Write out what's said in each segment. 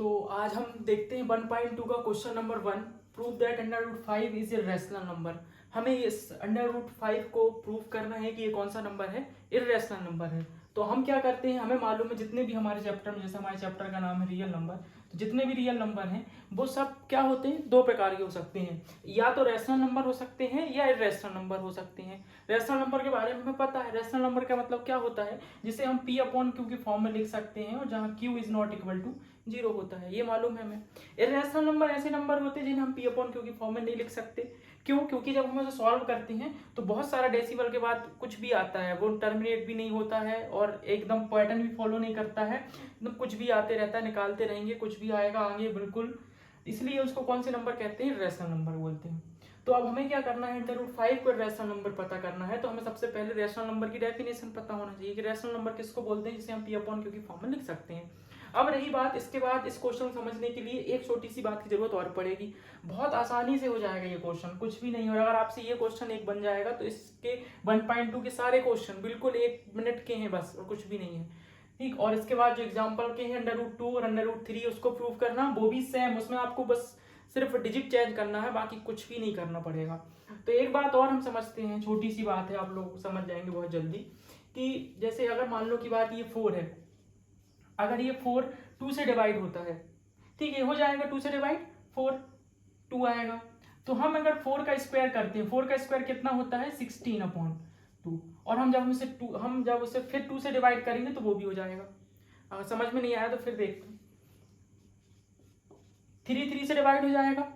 तो आज हम देखते हैं 1.2 का question number 1। Prove that under root 5 is a rational number. हमें इस अंडर रूट 5 को प्रूव करना है कि ये कौन सा नंबर है, इर्रेशनल नंबर है। तो हम क्या करते हैं, हमें मालूम है जितने भी हमारे चैप्टर में, जैसे हमारे चैप्टर का नाम है रियल नंबर, तो जितने भी रियल नंबर हैं वो सब क्या होते हैं, दो प्रकार के हो सकते हैं। या तो रैशनल नंबर हो सकते हैं या इर्रेशनल नंबर हो सकते हैं। रैशनल नंबर के बारे में हमें पता है, रैशनल नंबर का मतलब क्या होता है, जिसे हम पी अपॉन क्यू की फॉर्म में लिख सकते हैं और जहाँ Q is not equal to zero होता है, ये मालूम है हमें। इर्रेशनल नंबर ऐसे नंबर होते हैं जिन्हें हम पी अपॉन क्यू की फॉर्म में नहीं लिख सकते। क्यों? क्योंकि जब हम उसे सॉल्व करते हैं तो बहुत सारा डेसिमल के बाद कुछ भी आता है, वो टर्मिनेट भी नहीं होता है और एकदम पैटर्न भी फॉलो नहीं करता है, एकदम कुछ भी आते रहता है, निकालते रहेंगे कुछ भी आएगा आगे बिल्कुल। इसलिए उसको कौन से नंबर कहते हैं, इर्रेशनल नंबर बोलते हैं। तो अब हमें क्या करना है, अंडर रूट 5 को रैशनल नंबर पता करना है। तो हमें सबसे पहले रैशनल नंबर की डेफिनेशन पता होना चाहिए कि रैशनल नंबर किसको बोलते हैं, जिसे हम पी अपॉन क्यू की फॉर्म में लिख सकते हैं। अब रही बात, इसके बाद इस क्वेश्चन को समझने के लिए एक छोटी सी बात की जरूरत और पड़ेगी। बहुत आसानी से हो जाएगा ये क्वेश्चन, कुछ भी नहीं हो। अगर आपसे ये क्वेश्चन एक बन जाएगा तो इसके 1.2 के सारे क्वेश्चन बिल्कुल 1 मिनट के हैं बस, और कुछ भी नहीं है, ठीक। और इसके बाद जो एग्जाम्पल के हैं अंडर रूट 2 और अंडर रूट 3, उसको प्रूव करना, वो भी सेम, उसमें आपको बस सिर्फ डिजिट चेंज करना है, बाकी कुछ भी नहीं करना पड़ेगा। तो एक बात और हम समझते हैं, छोटी सी बात है, आप लोग समझ जाएंगे बहुत जल्दी, कि जैसे अगर मान लो की बात ये 4 है, अगर ये 4 2 से डिवाइड होता है, ठीक है, हो जाएगा 2 से डिवाइड 4, 2 आएगा। तो हम अगर 4 का स्क्वायर करते हैं, 4 का स्क्वायर कितना होता है, 16/2। और हम जब उसे फिर 2 से डिवाइड करेंगे तो वो भी हो जाएगा। अगर समझ में नहीं आया तो फिर देखते हैं, 3 से डिवाइड हो जाएगा।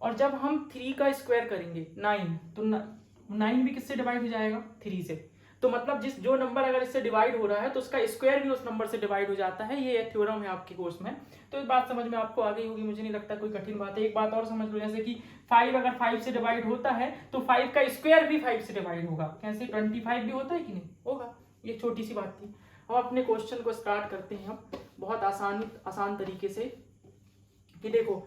और जब हम 3 का स्क्वायर करेंगे 9, तो 9 भी किससे डिवाइड हो जाएगा, 3 से। तो मतलब जो नंबर अगर इससे डिवाइड हो रहा है तो उसका स्क्वायर भी उस नंबर से डिवाइड हो जाता है। ये थ्योरम है आपके कोर्स में, तो इस बात समझ में आपको आ गई होगी, मुझे नहीं लगता कोई कठिन बात है। एक बात और समझ लो, जैसे कि 5 अगर 5 से डिवाइड होता है तो 5 का स्क्वायर भी 5 से डिवाइड होगा। कैसे, 25 भी होता है कि नहीं होगा। ये छोटी सी बात थी। हम अपने क्वेश्चन को स्टार्ट करते हैं हम बहुत आसान तरीके से। कि देखो,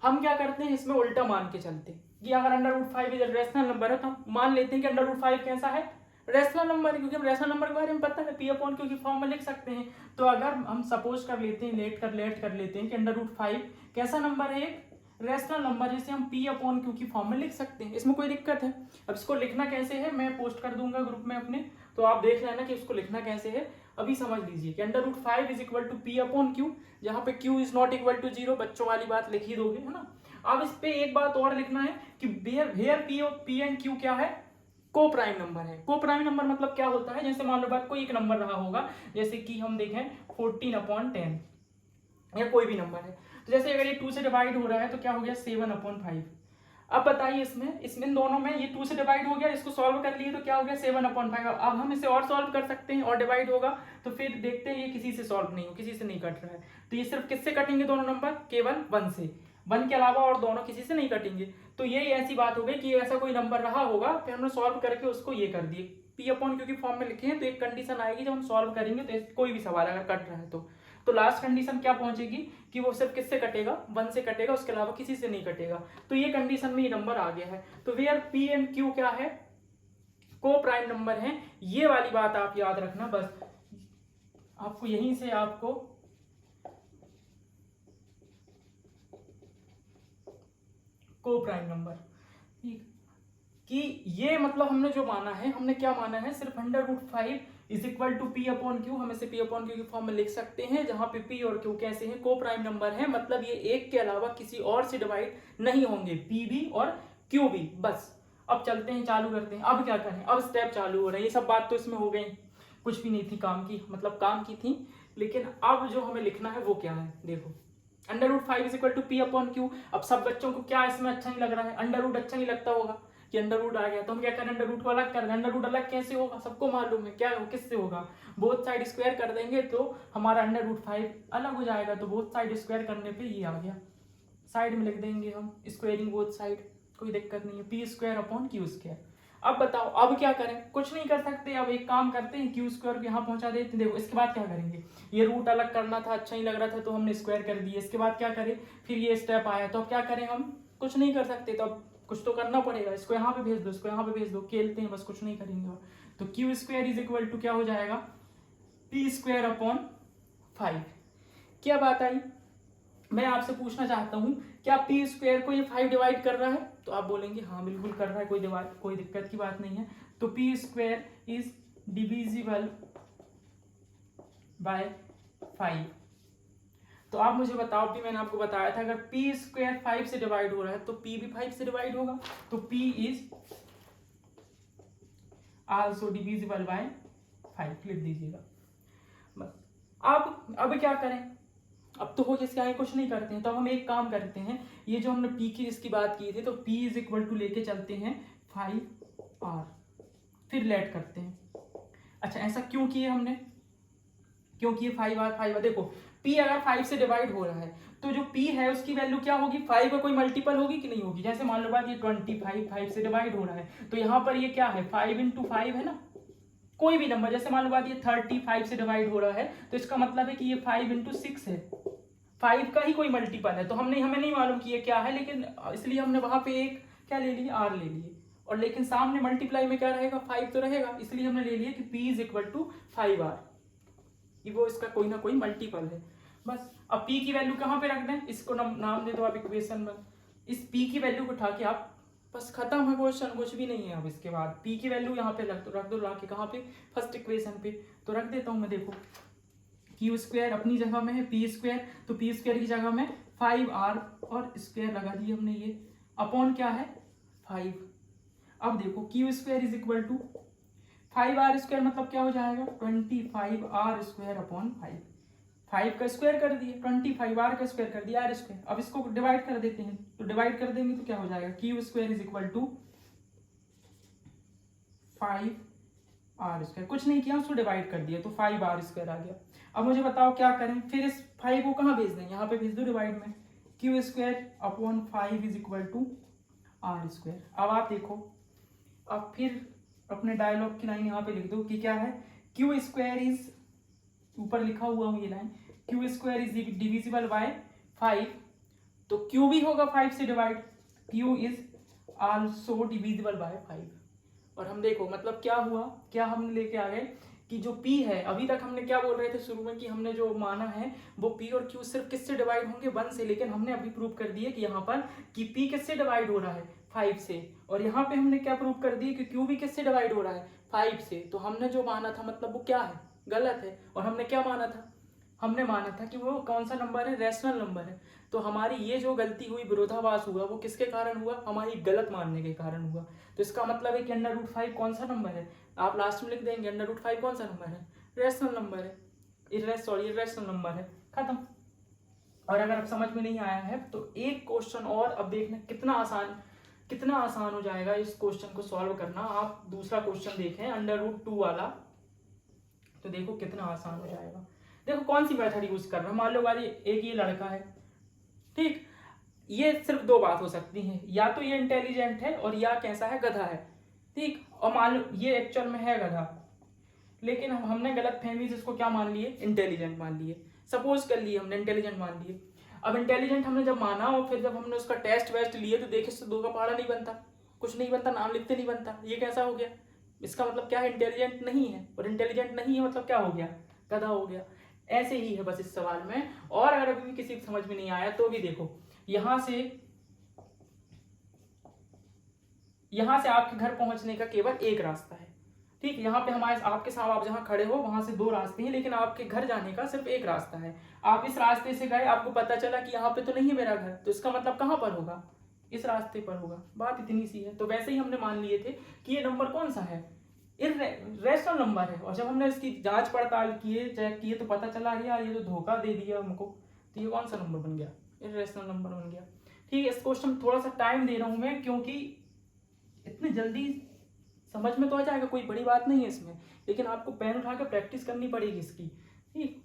हम क्या करते हैं, इसमें उल्टा मान के चलते हैं कि अगर under root 5 is rational number है तो हम मान लेते हैं कि अंडर रूट 5 कैसा है, रैशनल नंबर है, क्योंकि हम रैशनल नंबर के बारे में पता है, पी अपॉन क्यू की फॉर्म में लिख सकते हैं। तो अगर हम सपोज कर लेते हैं, लेट कर लेते हैं कि अंडर रूट 5 कैसा नंबर है, एक रैशनल नंबर, जिसे हम पी अपॉन क्यू की फॉर्म में लिख सकते हैं। इसमें कोई दिक्कत है? अब इसको लिखना कैसे है, मैं पोस्ट कर दूंगा ग्रुप में अपने, तो आप देख लेना कि इसको लिखना कैसे है। अभी समझ लीजिए कि under root 5 is equal to P upon Q, जहां पे Q is not equal to zero, बच्चों वाली बात लिख ही दोगे, है ना। अब इस पे एक बात और लिखना है कि वेयर पी एंड क्यू क्या है, को प्राइम नंबर है। को प्राइम नंबर मतलब क्या होता है, जैसे मान लो बात कोई एक नंबर रहा होगा, जैसे कि हम देखें 14/10 या कोई भी नंबर है, तो जैसे अगर ये 2 से डिवाइड हो रहा है तो क्या हो गया, 7/5। अब बताइए, इसमें दोनों में ये 2 से डिवाइड हो गया, इसको सॉल्व कर लिए तो क्या हो गया, 7/5। अब हम इसे और सॉल्व कर सकते हैं, और डिवाइड होगा तो फिर देखते हैं ये किसी से सॉल्व नहीं हो, किसी से नहीं कट रहा है, तो ये सिर्फ किससे कटेंगे दोनों नंबर, केवल 1 से, 1 के अलावा और दोनों किसी से नहीं कटेंगे। तो ये ऐसी बात हो गई कि ऐसा कोई नंबर रहा होगा, फिर हमने सॉल्व करके उसको ये कर दिए, पी अपॉन क्यू की फॉर्म में लिखे हैं। तो एक कंडीशन आएगी जब हम सॉल्व करेंगे तो कोई भी सवाल अगर कट रहा है तो लास्ट कंडीशन क्या पहुंचेगी कि वो सिर्फ किससे कटेगा, 1 से कटेगा, उसके अलावा किसी से नहीं कटेगा। तो ये कंडीशन में ये नंबर आ गया है। तो वेयर पी एंड क्यू क्या है, को प्राइम नंबर है। ये वाली बात आप याद रखना, बस आपको यहीं से आपको को प्राइम नंबर, ठीक, कि ये मतलब हमने जो माना है, हमने क्या माना है, सिर्फ under root 5 is equal to P upon Q, हम इसे पी अपॉन क्यू की फॉर्म में लिख सकते हैं, जहां पे पी और क्यू कैसे हैं, को प्राइम नंबर है, मतलब ये एक के अलावा किसी और से डिवाइड नहीं होंगे, पी भी और क्यू भी। बस अब चलते हैं, चालू करते हैं। अब क्या करें, अब स्टेप चालू हो रहे हैं। ये सब बात तो इसमें हो गई, कुछ भी नहीं थी काम की, मतलब काम की थी, लेकिन अब जो हमें लिखना है वो क्या है, देखो under root 5 is equal to P upon Q. अब सब बच्चों को क्या इसमें अच्छा नहीं लग रहा है, अंडर रूट अच्छा नहीं लगता होगा कि अंडर रूट आ गया, तो हम क्या करें, अंडर रूट को अलग कर दें। अंडर रूट अलग कैसे होगा, सबको मालूम है क्या किससे होगा, बोथ साइड स्क्वायर कर देंगे तो हमारा अंडर रूट 5 अलग हो जाएगा। तो बोथ साइड स्क्वायर करने पे ये आ गया, साइड में लिख देंगे हम स्क्वायरिंग बोथ साइड, कोई दिक्कत नहीं है, P square upon Q square. अब बताओ अब क्या करें, कुछ नहीं कर सकते। अब एक काम करते हैं, क्यू स्क्वायर यहाँ पहुंचा देते हैं। देखो इसके बाद क्या करेंगे, ये रूट अलग करना था, अच्छा नहीं लग रहा था तो हमने स्क्वायर कर दिया। इसके बाद क्या करें, फिर ये स्टेप आया, तो अब क्या करें, हम कुछ नहीं कर सकते, तो अब कुछ तो करना पड़ेगा। इसको यहाँ पे भेज दो, इसको यहाँ पे भेज दो, खेलते हैं बस, कुछ नहीं करेंगे। और तो Q square is equal to क्या हो जाएगा, पी स्क्वायर अपॉन 5। क्या बात आई, मैं आपसे पूछना चाहता हूँ, क्या पी स्क्वायर को ये 5 डिवाइड कर रहा है? तो आप बोलेंगे हाँ बिल्कुल कर रहा है, कोई दिक्कत की बात नहीं है। तो P square is divisible bye 5। तो आप मुझे बताओ, भी मैंने आपको बताया था, अगर पी स्क्वायर 5 से डिवाइड हो रहा है तो पी भी 5 से डिवाइड होगा। तो P is also divisible bye 5 लिख दीजिएगा बस। अब क्या करें? अब तो हो गया, इसके आगे कुछ नहीं करते हैं। तो हम एक काम करते हैं, ये जो हमने पी की इसकी बात की थी, तो पी इज इक्वल टू लेके चलते हैं 5r, फिर लेट करते हैं। अच्छा, ऐसा क्यों किए हमने? क्योंकि 5r देखो, p अगर 5 से डिवाइड हो रहा है तो जो p है उसकी वैल्यू क्या होगी? 5 का कोई मल्टीपल होगी कि नहीं होगी? जैसे मान लो बात, ये 25 5 से डिवाइड हो रहा है, तो यहाँ पर ये क्या है? 5 इंटू 5 है ना, कोई भी नंबर। जैसे मान लो बात, ये 35 से डिवाइड हो रहा है, तो इसका मतलब है कि ये 5 इंटू 6 है, 5 का ही कोई मल्टीपल है। तो हमें नहीं मालूम कि ये क्या है, लेकिन इसलिए हमने वहां पे एक क्या ले लिए? r ले लिए। और लेकिन सामने मल्टीप्लाई में क्या रहेगा? 5 तो रहेगा, इसलिए हमने ले लिया कि p is equal to 5r, वो इसका कोई ना कोई मल्टीपल है बस। अब p की वैल्यू कहाँ पे रख दें? इसको नाम दे दो आप इक्वेशन में। इस p की वैल्यू को उठा के आप, बस खत्म है क्वेश्चन, कुछ भी नहीं है। अब इसके बाद p की वैल्यू यहाँ पे रख दो ला के, कहाँ पे? फर्स्ट इक्वेशन पे। तो रख देता हूँ मैं, देखो क्यू स्क्वायर अपनी जगह में है, पी स्क्वायर, तो पी स्क्वायर की जगह में 5r और स्क्वायर लगा दिए हमने, ये अपॉन क्या है? 5। अब देखो Q square is equal to 5r square, मतलब क्या हो जाएगा? 25r square upon 5। 5 का स्क्वायर कर दिए, 25r का स्क्वायर कर दिया, r स्क्वायर। अब इसको डिवाइड कर देते हैं, तो डिवाइड कर देंगे तो क्या हो जाएगा? Q square is equal to 5r square. कुछ नहीं किया, उसको डिवाइड कर दिया तो 5r स्क्वायर आ गया। अब मुझे बताओ क्या करें? फिर इस 5 को कहाँ भेज दें? यहाँ पे भेज दो डिवाइड में। Q square upon 5 is equal to r square. अब आप देखो, अब फिर अपने डायलॉग की लाइन यहाँ पे लिख दो कि क्या है? क्यू स्क्वायर इज, ऊपर लिखा हुआ हूँ ये line, Q square is divisible bye 5, तो क्यू भी होगा 5 से divide, Q is also divisible bye 5। और हम देखो मतलब क्या हुआ, क्या हम लेके आ गए कि जो p है, अभी तक हमने क्या बोल रहे थे शुरू में कि हमने जो माना है वो p और q सिर्फ किससे डिवाइड होंगे? 1 से। लेकिन हमने अभी प्रूव कर दिया कि यहाँ पर कि p किससे डिवाइड हो रहा है? 5 से। और यहाँ पे हमने क्या प्रूव कर दिया कि q भी किससे डिवाइड हो रहा है? 5 से। तो हमने जो माना था मतलब वो क्या है? गलत है। और हमने क्या माना था? हमने माना था कि वो कौन सा नंबर है? रैशनल नंबर है। तो हमारी ये जो गलती हुई, विरोधाभास हुआ, वो किसके कारण हुआ? हमारी गलत मानने के कारण हुआ। तो इसका मतलब है कि √5 कौन सा नंबर है? आप लास्ट में लिख देंगे √5 कौन सा नंबर है? रैशनल नंबर है, इर्रेशनल नंबर है। खत्म। और अगर आप समझ में नहीं आया है तो एक क्वेश्चन और, अब देखना कितना आसान हो जाएगा इस क्वेश्चन को सॉल्व करना। आप दूसरा क्वेश्चन देखें, √2 वाला, तो देखो कितना आसान हो जाएगा। देखो कौन सी मेथड यूज कर रहा है। मान लो वाली एक ये लड़का है, ठीक, ये सिर्फ दो बात हो सकती है, या तो ये इंटेलिजेंट है और या कैसा है? गधा है, ठीक। और मान लो ये एक्चुअल में है गधा, लेकिन हमने गलत फहमी से इसको क्या मान लिए? इंटेलिजेंट मान लिए। सपोज कर लिए हमने इंटेलिजेंट मान लिए। अब इंटेलिजेंट हमने जब माना और फिर जब हमने उसका टेस्ट वेस्ट लिए तो देखे इससे 2 का पहाड़ा नहीं बनता, कुछ नहीं बनता, नाम लिखते नहीं बनता। ये कैसा हो गया? इसका मतलब क्या है? इंटेलिजेंट नहीं है। और इंटेलिजेंट नहीं है मतलब क्या हो गया? गधा हो गया। ऐसे ही है बस इस सवाल में। और अगर अभी भी किसी को समझ में नहीं आया तो भी देखो, यहां से आपके घर पहुंचने का केवल एक रास्ता है, ठीक। यहाँ पे हमारे आपके साथ, आप जहाँ खड़े हो वहां से 2 रास्ते हैं, लेकिन आपके घर जाने का सिर्फ एक रास्ता है। आप इस रास्ते से गए, आपको पता चला कि यहाँ पे तो नहीं है मेरा घर, तो इसका मतलब कहाँ पर होगा? इस रास्ते पर होगा। बात इतनी सी है। तो वैसे ही हमने मान लिए थे कि ये नंबर कौन सा है? रैशनल नंबर है। और जब हमने इसकी जांच पड़ताल किए, चेक किए, तो पता चला यार ये तो धोखा दे दिया हमको। तो ये कौन सा नंबर बन गया? इर्रेशनल नंबर बन गया, ठीक है। इस क्वेश्चन में थोड़ा सा टाइम दे रहा हूं मैं, क्योंकि इतनी जल्दी समझ में तो आ जाएगा, कोई बड़ी बात नहीं है इसमें, लेकिन आपको पेन उठा के प्रैक्टिस करनी पड़ेगी इसकी, ठीक।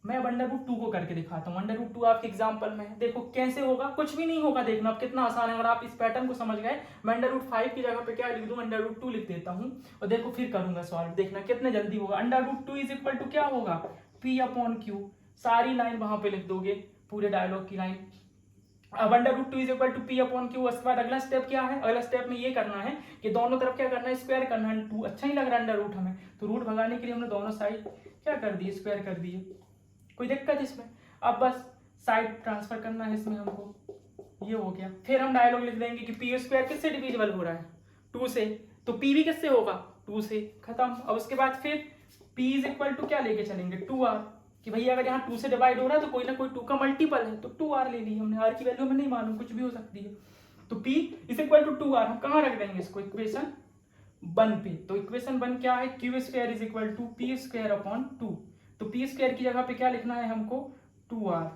मैं अब √2 को करके दिखाता हूँ। √2 आपके एग्जाम्पल में है, देखो कैसे होगा। कुछ भी नहीं होगा, देखना अब कितना आसान है। अगर आप इस पैटर्न को समझ गए, मैं √5 की जगह पे क्या लिख दूं? √2 लिख देता हूँ और देखो फिर करूंगा सॉल्व, देखना कितने जल्दी होगा। √2 इज इक्वल टू क्या होगा? P upon Q। सारी लाइन वहां पे लिख दोगे, पूरे डायलॉग की लाइन। अब √2 is equal to P upon Q। उसके बाद अगला स्टेप क्या है? अगला स्टेप में ये करना है कि दोनों तरफ क्या करना है? स्क्वायर करना है। 2 अच्छा ही लग रहा है √ हमें, तो रूट भगाने के लिए हमने दोनों साइड क्या कर दिए? स्क्वायर कर दिए। कोई दिक्कत इसमें? अब बस साइड ट्रांसफर करना है इसमें हमको, ये हो गया। फिर हम डायलॉग लिख देंगे कि पी स्क्वायर किससे डिविजिबल हो रहा है, 2 से, तो पी भी किससे होगा, 2 से, खत्म। अब उसके बाद फिर पी इज इक्वल टू क्या लेके चलेंगे, 2r, कि भैया अगर यहाँ 2 से डिवाइड हो रहा है तो कोई ना कोई 2 का मल्टीपल है, तो 2r ले ली हमने, r की वैल्यू हमें नहीं मालूम, कुछ भी हो सकती है। तो p is equal to 2r, हम कहाँ रख देंगे इसको, इक्वेशन 1 पे। तो इक्वेशन 1 क्या है, Q square is equal to P square upon 2। तो पी स्क्वायर की जगह पे क्या लिखना है हमको, 2r,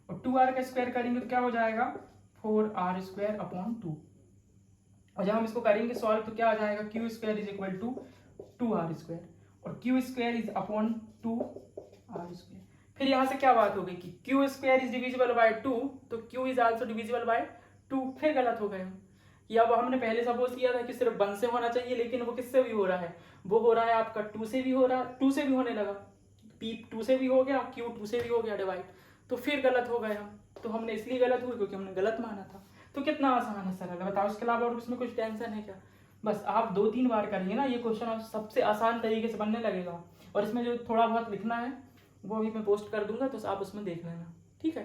और 2r का स्क्वायर करेंगे तो क्या हो जाएगा, 4r स्क्वायर अपॉन 2। और जब हम इसको करेंगे सॉल्व तो क्या आ जाएगा, Q square is equal to 2r square, और Q square is upon 2r square. फिर यहाँ से क्या बात हो गई कि Q square is divisible by 2, तो Q is also divisible by 2। फिर गलत हो गए कि अब हमने पहले सपोज किया था कि सिर्फ 1 से होना चाहिए, लेकिन वो किससे भी हो रहा है, वो हो रहा है आपका 2 से भी हो रहा है, 2 से भी होने लगा, पी 2 से भी हो गया, क्यू 2 से भी हो गया डिवाइड, तो फिर गलत हो गए हम। तो हमने इसलिए गलत हुए क्योंकि हमने गलत माना था। तो कितना आसान है, सरल है, बताओ। इसके अलावा और उसमें कुछ टेंशन है क्या, बस आप 2-3 बार करिए ना ये क्वेश्चन, आप सबसे आसान तरीके से बनने लगेगा। और इसमें जो थोड़ा बहुत लिखना है वो अभी मैं पोस्ट कर दूंगा, तो आप उसमें देख लेना, ठीक है।